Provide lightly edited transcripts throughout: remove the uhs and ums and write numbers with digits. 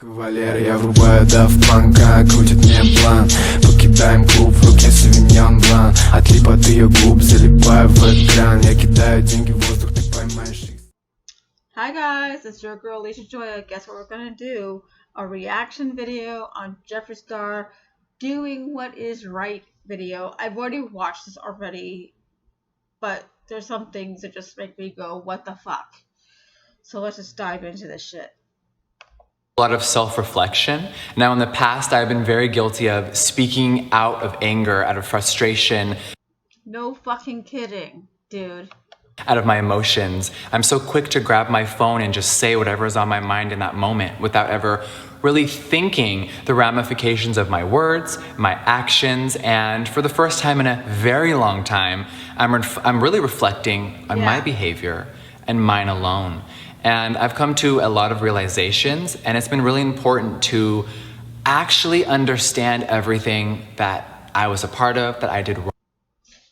Кавалер, я врубаю Daft Punk'а, крутит мне план. Покидаем клуб, в руке Савиньон Блан. Отлип от ее губ, залипаю в экран. Я кидаю деньги в воздух, ты поймаешь их. Hi guys, it's your girl LishaJoya. Guess what we're gonna do? A reaction video on Jeffree Star doing what is right video. I've already watched this already, but there's some things that just make me go, what the fuck? So let's just dive into this shit. A lot of self-reflection. Now, in the past, I've been very guilty of speaking out of anger, out of frustration. No fucking kidding, dude. Out of my emotions. I'm so quick to grab my phone and just say whatever is on my mind in that moment without ever really thinking the ramifications of my words, my actions, and for the first time in a very long time, I'm really reflecting on my behavior and mine alone. And I've come to a lot of realizations, and it's been really important to actually understand everything that I was a part of, that I did wrong.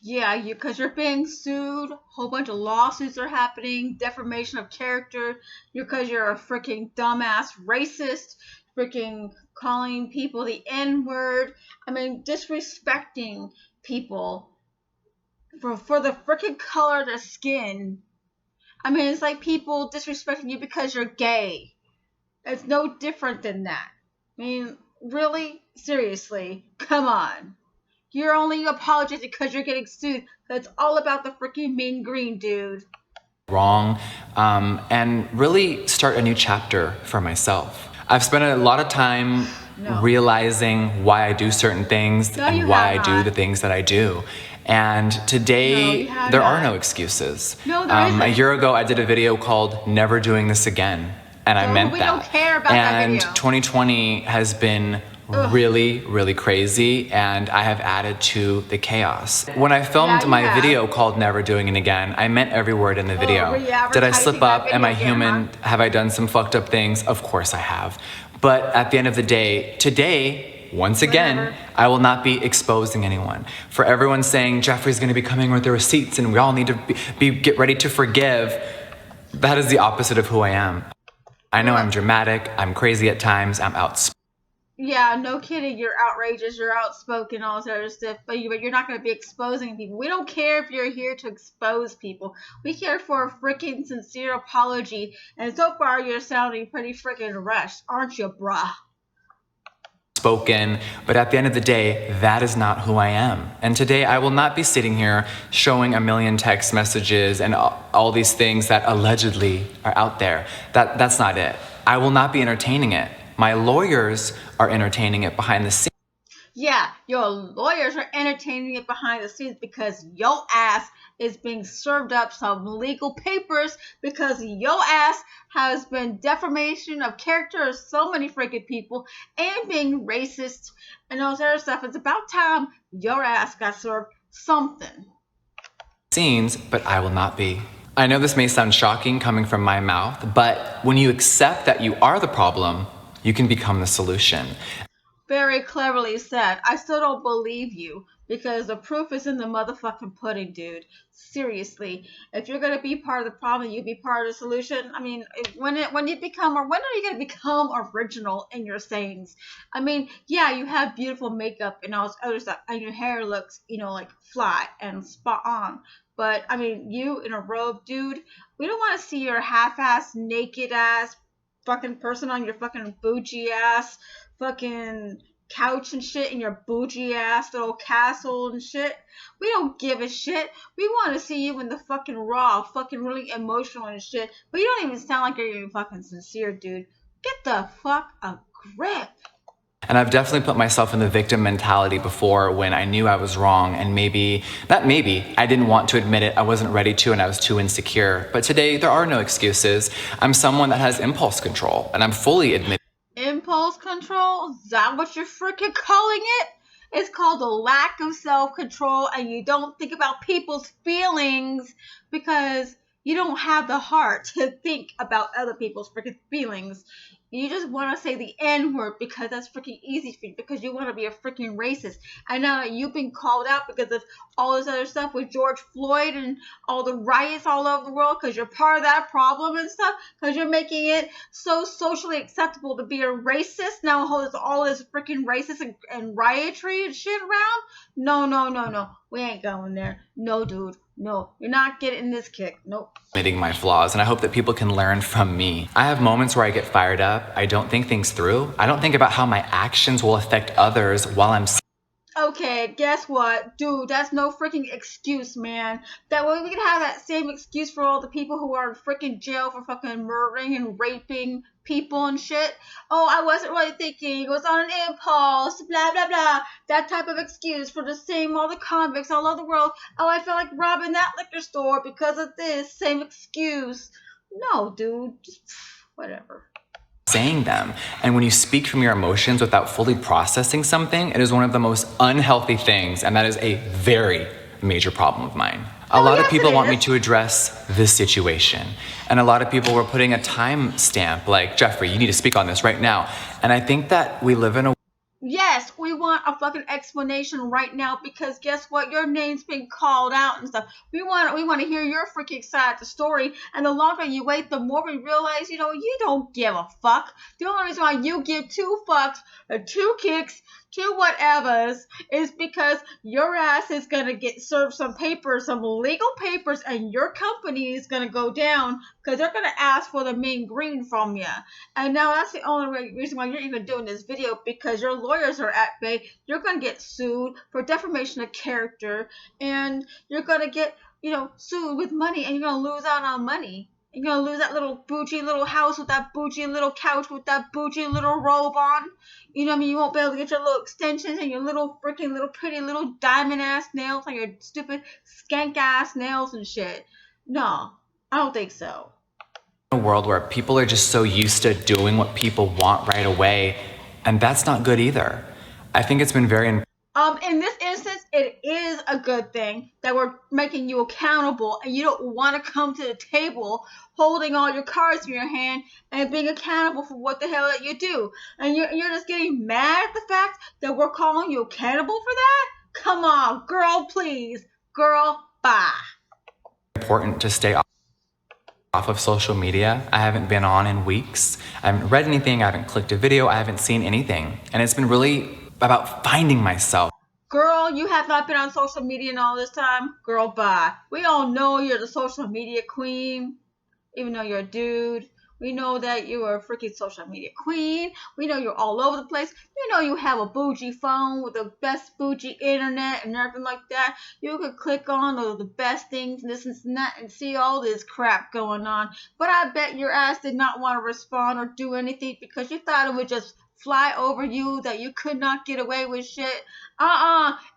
Yeah, because you're being sued, a whole bunch of lawsuits are happening, defamation of character, because you're a freaking dumbass racist, freaking calling people the N-word, I mean, disrespecting people for the freaking color of their skin. I mean, it's like people disrespecting you because you're gay. It's no different than that. I mean, really? Seriously? Come on. You're only apologizing because you're getting sued. That's all about the freaking mean green, dude. Wrong, and really start a new chapter for myself. I've spent a lot of time realizing why I do certain things and why I do the things that I do. And today, there are no excuses. No, there isn't. A year ago, I did a video called Never Doing This Again, and I meant that. We don't care about that video. And 2020 has been really, really crazy, and I have added to the chaos. When I filmed my video called Never Doing It Again, I meant every word in the video. Did I slip up? Am I human? Have I done some fucked up things? Of course I have. But at the end of the day, today, once again, I will not be exposing anyone. For everyone saying Jeffrey's gonna be coming with the receipts and we all need to get ready to forgive, that is the opposite of who I am. I know I'm dramatic, I'm crazy at times, I'm outspoken. Yeah, no kidding. You're outrageous. You're outspoken, all this other stuff. But you're not going to be exposing people. We don't care if you're here to expose people. We care for a freaking sincere apology. And so far, you're sounding pretty freaking rushed, aren't you, bruh? Spoken, but at the end of the day, that is not who I am. And today, I will not be sitting here showing a million text messages and all these things that allegedly are out there. That's not it. I will not be entertaining it. My lawyers are entertaining it behind the scenes. Yeah, your lawyers are entertaining it behind the scenes because your ass is being served up some legal papers because your ass has been defamation of character of so many freaking people and being racist and all this other stuff. It's about time your ass got served something. But I will not be. I know this may sound shocking coming from my mouth, but when you accept that you are the problem, you can become the solution. Very cleverly said. I still don't believe you because the proof is in the motherfucking pudding, dude. Seriously. If you're going to be part of the problem, you be part of the solution. I mean, when are you going to become original in your sayings? I mean, yeah, you have beautiful makeup and all this other stuff, and your hair looks, like fly and spot on. But, I mean, you in a robe, dude, we don't want to see your half-ass, naked-ass fucking person on your fucking bougie ass fucking couch and shit in your bougie ass little castle and shit. We don't give a shit. We want to see you in the fucking raw, fucking really emotional and shit. But you don't even sound like you're even fucking sincere, dude. Get the fuck a grip. And I've definitely put myself in the victim mentality before when I knew I was wrong and I didn't want to admit it, I wasn't ready to, and I was too insecure. But today, there are no excuses. I'm someone that has impulse control, and I'm fully admitting. Impulse control? Is that what you're freaking calling it? It's called a lack of self-control, and you don't think about people's feelings because you don't have the heart to think about other people's freaking feelings. You just want to say the N-word because that's freaking easy for you, because you want to be a freaking racist. And now that you've been called out because of all this other stuff with George Floyd and all the riots all over the world, because you're part of that problem and stuff, because you're making it so socially acceptable to be a racist. Now all this freaking racist and riotry and shit around. No. We ain't going there. No, dude. No, you're not getting this kick. Nope. Admitting my flaws, and I hope that people can learn from me. I have moments where I get fired up. I don't think things through. I don't think about how my actions will affect others while I'm Okay, guess what? Dude, that's no freaking excuse, man. That way we can have that same excuse for all the people who are in freaking jail for fucking murdering and raping people and shit. Oh, I wasn't really thinking. It was on an impulse, blah, blah, blah. That type of excuse for the same, all the convicts all over the world. Oh, I felt like robbing that liquor store because of this. Same excuse. No, dude. Just whatever. Saying them. And when you speak from your emotions without fully processing something, it is one of the most unhealthy things, and that is a very major problem of mine. A lot of people want me to address this situation, and a lot of people were putting a time stamp like, Jeffrey, you need to speak on this right now. And I think that we live in a Yes, we want a fucking explanation right now, because guess what? Your name's being called out and stuff. We want to hear your freaking side of the story. And the longer you wait, the more we realize, you don't give a fuck. The only reason why you give two fucks or two kicks, two whatevers, is because your ass is gonna get served some papers, some legal papers, and your company is gonna go down because they're gonna ask for the mean green from you. And now that's the only reason why you're even doing this video, because your lawyers are at bay. You're gonna get sued for defamation of character, and you're gonna get, sued with money, and you're gonna lose out on money. You're gonna lose that little bougie little house with that bougie little couch with that bougie little robe on. You know what I mean? You won't be able to get your little extensions and your little freaking little pretty little diamond ass nails and your stupid skank ass nails and shit. No, I don't think so. a world where people are just so used to doing what people want right away, and that's not good either. I think it's been very in this instance, it is a good thing that we're making you accountable, and you don't want to come to the table holding all your cards in your hand and being accountable for what the hell that you do. And you're just getting mad at the fact that we're calling you accountable for that? Come on, girl, please. Girl, bye. important to stay off of social media. I haven't been on in weeks. I haven't read anything. I haven't clicked a video. I haven't seen anything. And it's been really about finding myself. Girl, you have not been on social media in all this time. Girl, bye. We all know you're the social media queen, even though you're a dude. We know that you are a freaking social media queen. We know you're all over the place. You know you have a bougie phone with the best bougie internet and everything like that. You could click on the best things, this and that, and see all this crap going on. But I bet your ass did not want to respond or do anything because you thought it would just fly over you, that you could not get away with shit.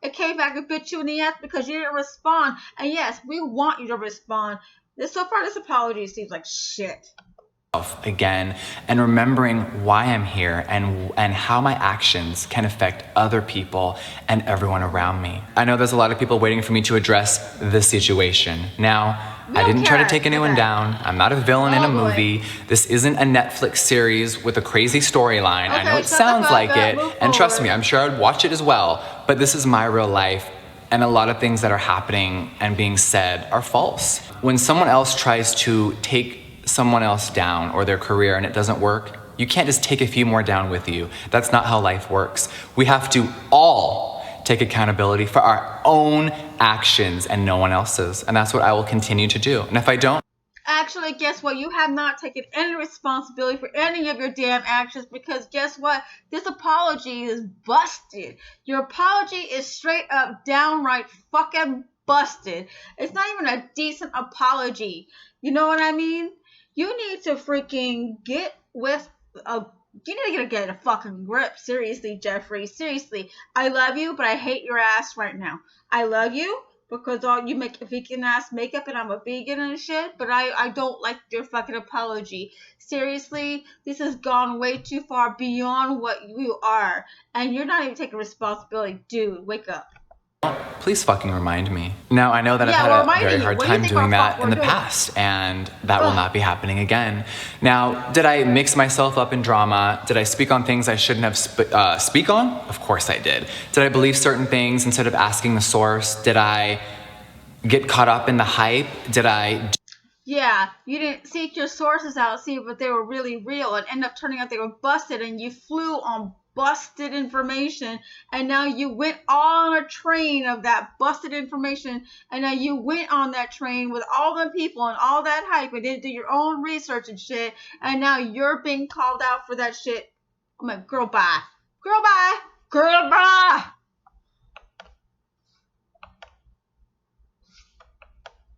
It came back and bit you in the ass because you didn't respond. And yes, we want you to respond. So far, this apology seems like shit. Again, and remembering why I'm here and how my actions can affect other people and everyone around me. I know there's a lot of people waiting for me to address this situation. Now, I didn't try to take anyone down. I'm not a villain in a movie. This isn't a Netflix series with a crazy storyline. I know it sounds like it, and trust me, I'm sure I'd watch it as well, but this is my real life, and a lot of things that are happening and being said are false. When someone else tries to take someone else down or their career and it doesn't work, you can't just take a few more down with you. That's not how life works. We have to all take accountability for our own actions and no one else's. And that's what I will continue to do. And if I don't, actually, guess what? You have not taken any responsibility for any of your damn actions, because guess what? This apology is busted. Your apology is straight up downright fucking busted. It's not even a decent apology. You know what I mean? You need to freaking get a fucking grip. Seriously, Jeffrey. Seriously. I love you, but I hate your ass right now. I love you because you make vegan ass makeup and I'm a vegan and shit, but I don't like your fucking apology. Seriously, this has gone way too far beyond what you are. And you're not even taking responsibility. Dude, wake up. please fucking remind me. Now, I know that I've had a very hard time doing that in the past, and that will not be happening again. Now, did I mix myself up in drama? Did I speak on things I shouldn't have speak on? Of course I did. Did I believe certain things instead of asking the source? Did I get caught up in the hype? Did I... Yeah, you didn't seek your sources out, see if they were really real, and end up turning out they were busted, and you flew on busted information, and now you went on a train of that busted information, and now you went on that train with all the people and all that hype, and didn't do your own research and shit, and now you're being called out for that shit. I'm like, girl, bye. Girl, bye. Girl, bye.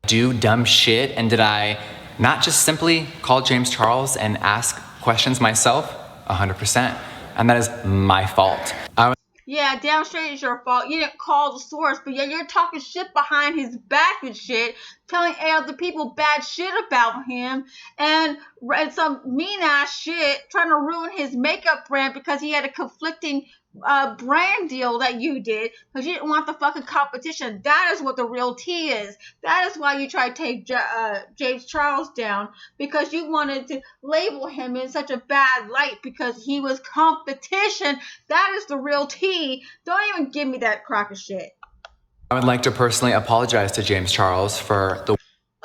Do dumb shit, and did I not just simply call James Charles and ask questions myself? 100%. And that is my fault. Yeah, damn straight it's your fault. You didn't call the source, but yeah, you're talking shit behind his back and shit, telling other people bad shit about him, and some mean ass shit, trying to ruin his makeup brand because he had a conflicting brand deal that you did because you didn't want the fucking competition. That is what the real tea is. That is why you tried to take James Charles down, because you wanted to label him in such a bad light because he was competition. That is the real tea. Don't even give me that crock of shit. I would like to personally apologize to James Charles for the...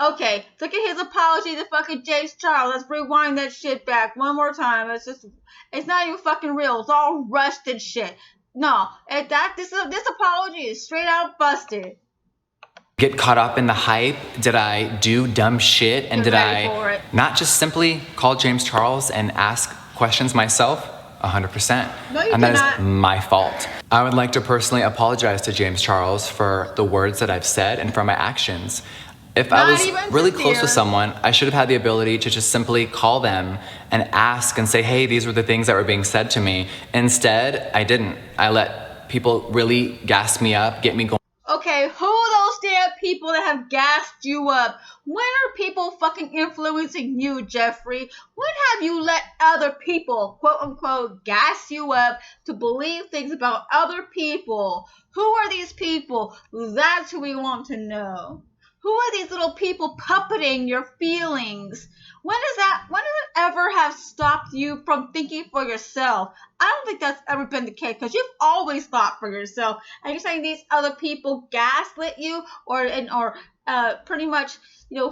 Okay, look at his apology to fucking James Charles. Let's rewind that shit back one more time. It's not even fucking real. It's all rushed and shit. No, this apology is straight out busted. Get caught up in the hype? Did I do dumb shit? And did I not just simply call James Charles and ask questions myself? 100%. No, you and did that is my fault. I would like to personally apologize to James Charles for the words that I've said and for my actions. If I was really close with someone, I should have had the ability to just simply call them and ask and say, hey, these were the things that were being said to me. Instead, I didn't. I let people really gas me up, get me going. Okay, who are those damn people that have gassed you up? When are people fucking influencing you, Jeffrey? When have you let other people, quote unquote, gas you up to believe things about other people? Who are these people? That's who we want to know. Who are these little people puppeting your feelings? When does it ever have stopped you from thinking for yourself? I don't think that's ever been the case, because you've always thought for yourself. And you're saying these other people gaslit you or pretty much,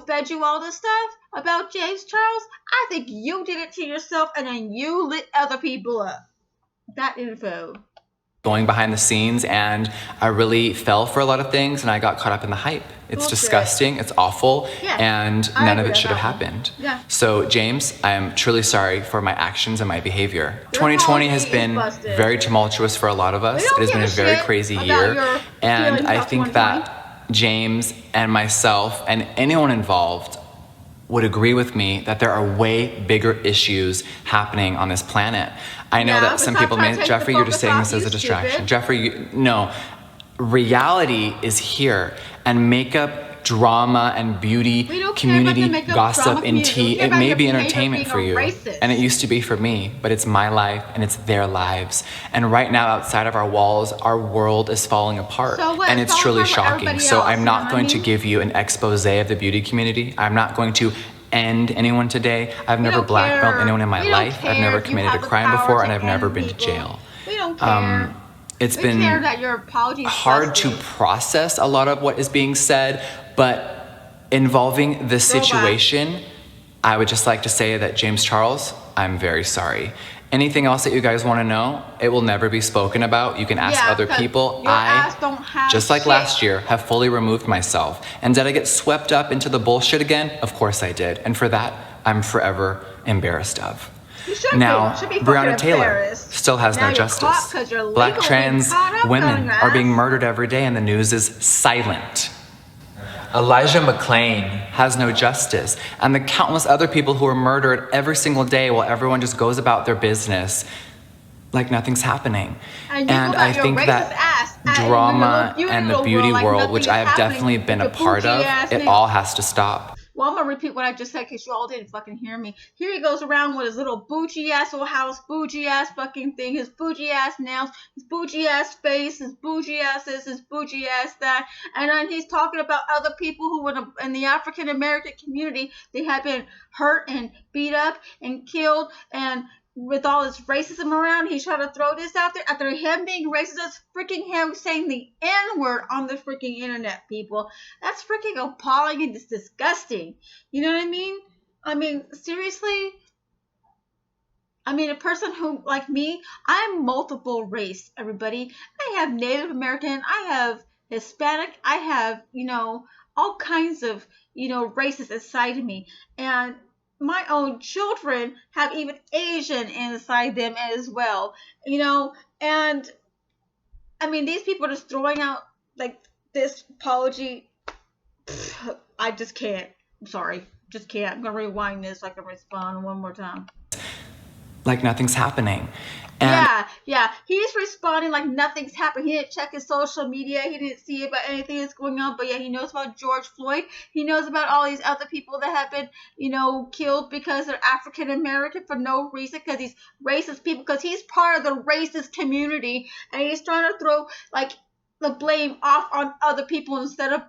fed you all this stuff about James Charles? I think you did it to yourself, and then you lit other people up. That info. Going behind the scenes, and I really fell for a lot of things, and I got caught up in the hype. It's disgusting, it's awful, and none of it should have happened. Yeah. So James, I am truly sorry for my actions and my behavior. 2020 has been very tumultuous for a lot of us. It has been a very crazy year, and I think that James and myself and anyone involved would agree with me that there are way bigger issues happening on this planet. I know that some people may, Jeffrey, you're just saying this as a distraction. Jeffrey, no. Reality is here, and makeup, drama, and beauty, community, gossip, and tea, it may be entertainment for you, and it used to be for me, but it's my life, and it's their lives. And right now, outside of our walls, our world is falling apart, and it's truly shocking. So I'm not going to give you an expose of the beauty community. I'm not going to end anyone today. I've never blackmailed anyone in my life. I've never committed a crime before, and I've never been to jail. We don't care. It's been hard to process a lot of what is being said, but involving this situation, I would just like to say that James Charles, I'm very sorry. Anything else that you guys want to know, it will never be spoken about. You can ask other people. I, just like last year, have fully removed myself. And did I get swept up into the bullshit again? Of course I did. And for that, I'm forever embarrassed of. Now, Breonna Taylor still has no justice. Black trans women are being murdered every day, and the news is silent. Elijah McClain has no justice, and the countless other people who are murdered every single day while everyone just goes about their business like nothing's happening. And I think that drama and the beauty world, which I have definitely been a part of, it all has to stop. Well, I'm gonna repeat what I just said because you all didn't fucking hear me. Here he goes around with his little bougie ass little house, bougie ass fucking thing, his bougie ass nails, his bougie ass face, his bougie ass this, his bougie ass that, and then he's talking about other people who were in the African American community. They had been hurt and beat up and killed, and with all this racism around, he's trying to throw this out there after him being racist. That's freaking him saying the N-word on the freaking internet, people. That's freaking appalling and it's disgusting. You know what I mean? I mean, seriously? I mean, a person who, like me, I'm multiple race, everybody. I have Native American, I have Hispanic, I have, all kinds of, races inside of me. And my own children have even Asian inside them as well, and I mean, these people are just throwing out like this apology. I just can't. I'm sorry. Just can't. I'm going to rewind this so I can respond one more time. Like nothing's happening. And yeah. He's responding like nothing's happened. He didn't check his social media. He didn't see about anything that's going on. But yeah, he knows about George Floyd. He knows about all these other people that have been, killed because they're African American for no reason. Because he's racist people. Because he's part of the racist community. And he's trying to throw like the blame off on other people instead of,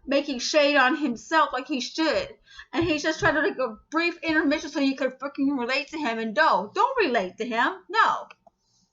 making shade on himself like he should. And he's just trying to take a brief intermission so you could freaking relate to him. And don't relate to him. No.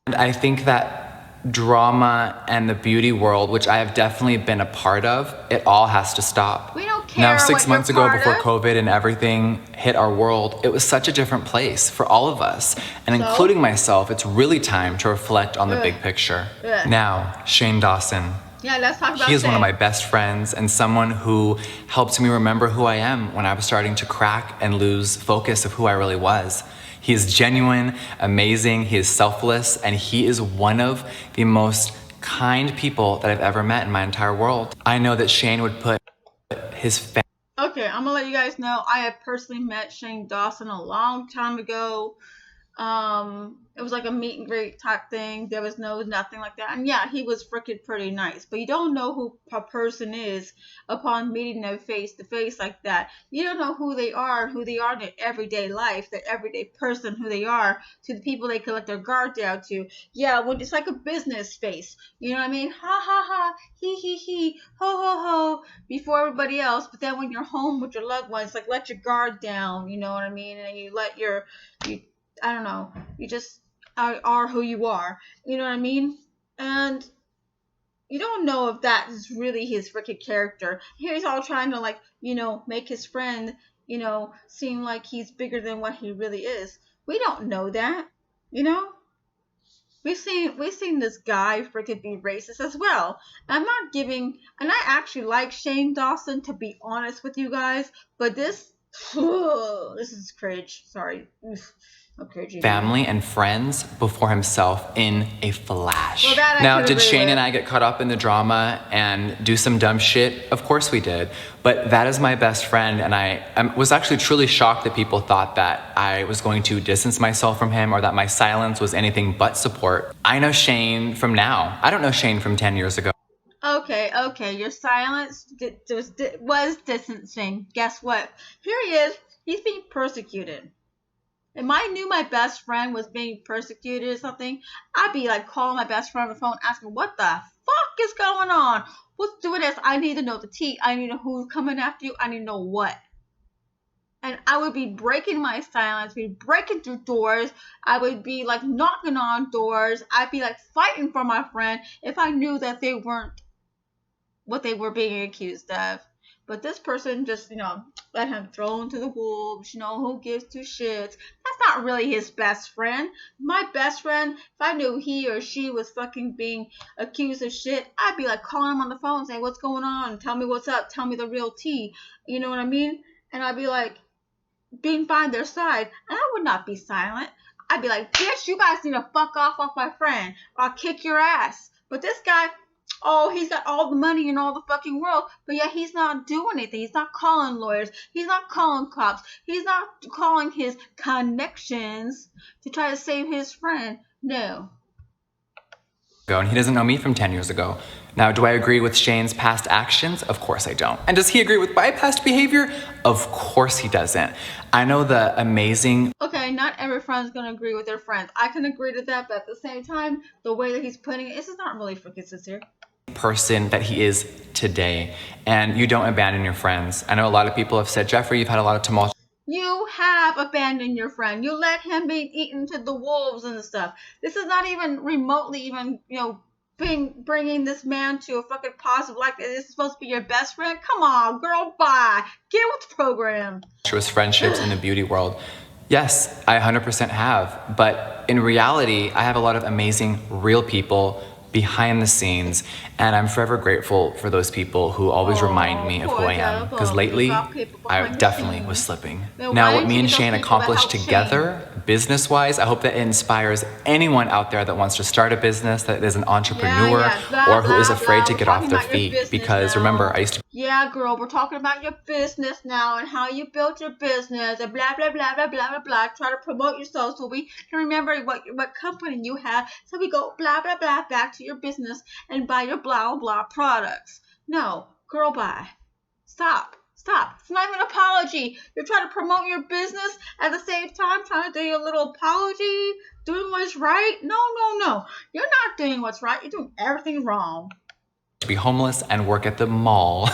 And I think that drama and the beauty world, which I have definitely been a part of, it all has to stop. We don't care. Now, 6 what months you're ago, part before of. COVID and everything hit our world, it was such a different place for all of us. And including myself, it's really time to reflect on the big picture. Now, Shane Dawson. Yeah, let's talk about He is Shane. one of my best friends and someone who helped me remember who I am when I was starting to crack and lose focus of who I really was. He is genuine, amazing, he is selfless, and he is one of the most kind people that I've ever met in my entire world. I know that Shane would put his family. Okay, I'm gonna let you guys know I have personally met Shane Dawson a long time ago. It was like a meet and greet type thing. There was nothing like that. And yeah, he was freaking pretty nice. But you don't know who a person is upon meeting them face to face like that. You don't know who they are in their everyday life, their everyday person, who they are to the people they can let their guard down to. Yeah, when it's like a business face. You know what I mean? Ha ha ha, he, ho ho ho, before everybody else. But then when you're home with your loved ones, like let your guard down. You know what I mean? And you let I don't know, you just are who you are, you know what I mean? And you don't know if that is really his freaking character. Here he's all trying to make his friend, seem like he's bigger than what he really is. We don't know that, We've seen this guy freaking be racist as well. And I actually like Shane Dawson, to be honest with you guys, but this is cringe. Sorry. Family and friends before himself in a flash. Well, that I now, could've did really Shane lived. and I get caught up in the drama and do some dumb shit? Of course we did. But that is my best friend, and I was actually truly shocked that people thought that I was going to distance myself from him or that my silence was anything but support. I know Shane from now. I don't know Shane from 10 years ago. Okay. Your silence was distancing. Guess what? Here he is. He's being persecuted. If I knew my best friend was being persecuted or something, I'd be like calling my best friend on the phone asking, what the fuck is going on? What's doing this? I need to know the tea. I need to know who's coming after you. I need to know what. And I would be breaking my silence, be breaking through doors. I would be like knocking on doors. I'd be like fighting for my friend if I knew that they weren't what they were being accused of. But this person just, let him throw into the wolves, who gives two shits. That's not really his best friend. My best friend, if I knew he or she was fucking being accused of shit, I'd be like calling him on the phone saying, what's going on? Tell me what's up. Tell me the real tea. You know what I mean? And I'd be like, being by their side. And I would not be silent. I'd be like, bitch, you guys need to fuck off my friend, or I'll kick your ass. But this guy, he's got all the money in all the fucking world, but yet he's not doing anything. He's not calling lawyers. He's not calling cops. He's not calling his connections to try to save his friend. No. ago, and he doesn't know me from 10 years ago. Now, do I agree with Shane's past actions? Of course I don't. And does he agree with my past behavior? Of course he doesn't. I know the amazing... Okay, not every friend's gonna agree with their friends. I can agree to that, but at the same time, the way that he's putting it, this is not really freaking sincere. Person that he is today. And you don't abandon your friends. I know a lot of people have said, Jeffrey, you've had a lot of tumult. You have abandoned your friend. You let him be eaten to the wolves and stuff. This is not even remotely even, you know, bringing this man to a fucking positive like this is supposed to be your best friend. Come on, girl, bye. Get with the program. Friendships in the beauty world. Yes, I 100% have. But in reality, I have a lot of amazing real people behind the scenes, and I'm forever grateful for those people who always remind me of who I am, because lately I definitely was slipping. Now, what me and Shane accomplished together, business-wise, I hope that it inspires anyone out there that wants to start a business, that is an entrepreneur, or who is afraid to get off their feet, because remember, I used to... Yeah, girl, we're talking about your business now and how you built your business and blah, blah, blah, blah, blah, blah, blah. Try to promote yourself so we can remember what company you have. So we go blah, blah, blah back to your business and buy your blah, blah products. No, girl, bye. Stop. It's not even an apology. You're trying to promote your business at the same time, trying to do your little apology, doing what's right. No. You're not doing what's right. You're doing everything wrong. To be homeless and work at the mall.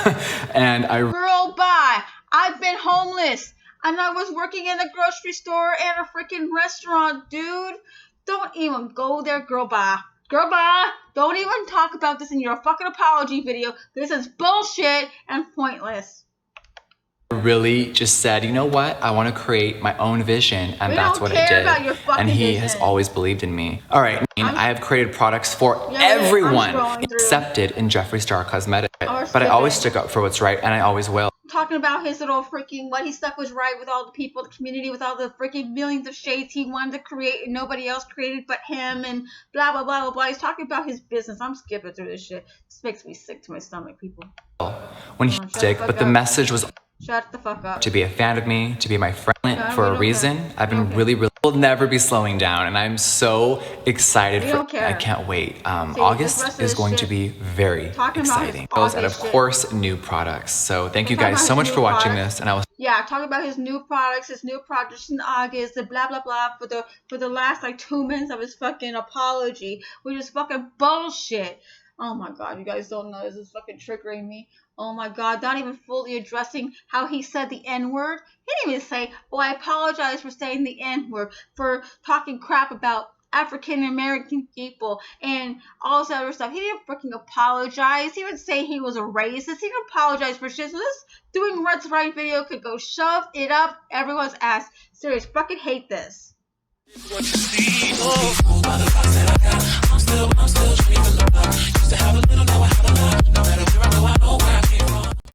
And Girl, bye. I've been homeless. And I was working in the grocery store and a freaking restaurant, dude. Don't even go there, girl, bye. Girl, bye. Don't even talk about this in your fucking apology video. This is bullshit and pointless. Really just said, you know what? I want to create my own vision, and that's what I did. And he has always believed in me. All right, I have created products for everyone, accepted in Jeffree Star Cosmetics. But I always stick up for what's right, and I always will. Talking about his little freaking what he stuck was right with all the people, the community, with all the freaking millions of shades he wanted to create and nobody else created but him, and blah blah blah blah blah. He's talking about his business. I'm skipping through this shit. This makes me sick to my stomach, people. When he stick, but the message was shut the fuck up. To be a fan of me, to be my friend for a reason. I've been really will never be slowing down, and I'm so excited for I can't wait. August is going to be very exciting. And of course, new products. So thank you guys so much for watching this, and I will talking about his new products in August, and blah blah blah for the last like 2 minutes of his fucking apology, which is fucking bullshit. Oh my god, you guys don't know, this is fucking triggering me. Oh my god, not even fully addressing how he said the N-word. He didn't even say, oh, I apologize for saying the N-word, for talking crap about African American people and all this other stuff. He didn't freaking apologize. He didn't say he was a racist. He didn't apologize for shit. So this doing what's right video could go shove it up everyone's ass. Serious, fucking hate this. I'm still dreaming of love. Used to have a little, now I have a lot. No matter where I go, I know where I